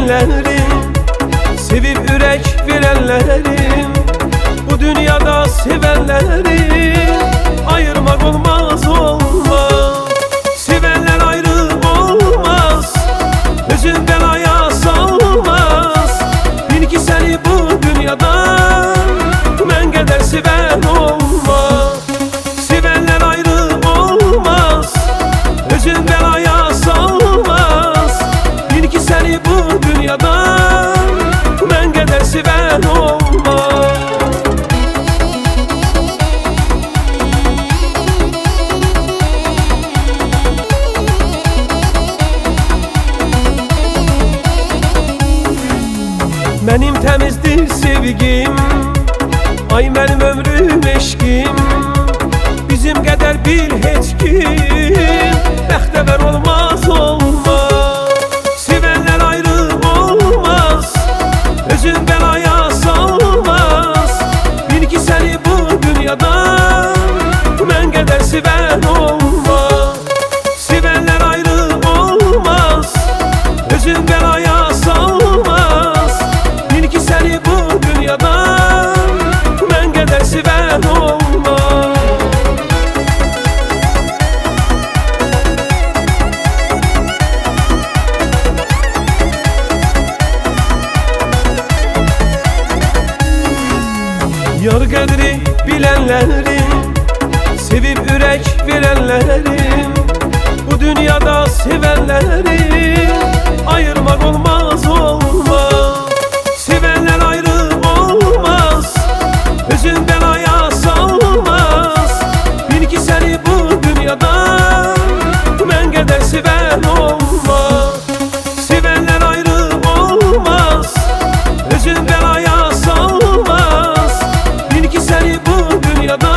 bilenlerim, sevip ürək verənlərim, bu dünyada sevenleri ayırmak olmaz olmaz. Sevenler ayrı olmaz, özün belaya salmaz. Bil ki seni bu dünyada mən qədər seven olmaz. Sevenler ayrı olmaz, özün belaya salmaz. Bil ki seni bu dünyada mən qədər seven olmaz. Mənim təmizdir sevgim, ay mənim ömrüm eşkim. Bizim qədər bil heç kim bəxtəvər olmaz olmaz. Sevenler ayrı olmaz, özün belaya salmaz. Bil ki seni bu dünyada mən qədər seven olmaz. Sevenler ayrı olmaz, özün belaya salmaz. Bil ki seni bu dünyada mən qədər seven olmaz. Yar qədri bilenlerim, sevip ürək verənlərim, bu dünyada sevenleri ayırmak olmaz olmaz. Sevenler ayrı olmaz, özün belaya salmaz. Bil ki seni bu dünyada mən qədər seven olmaz. Sevenler ayrı olmaz, özün belaya salmaz. Bil ki seni bu dünyada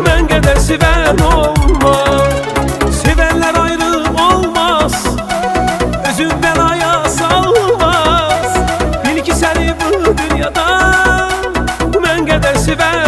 mən qədər seven olmaz. Sevenler ayrı olmaz, özün belaya salmaz. Bil ki seni bu dünyada mən qədər seven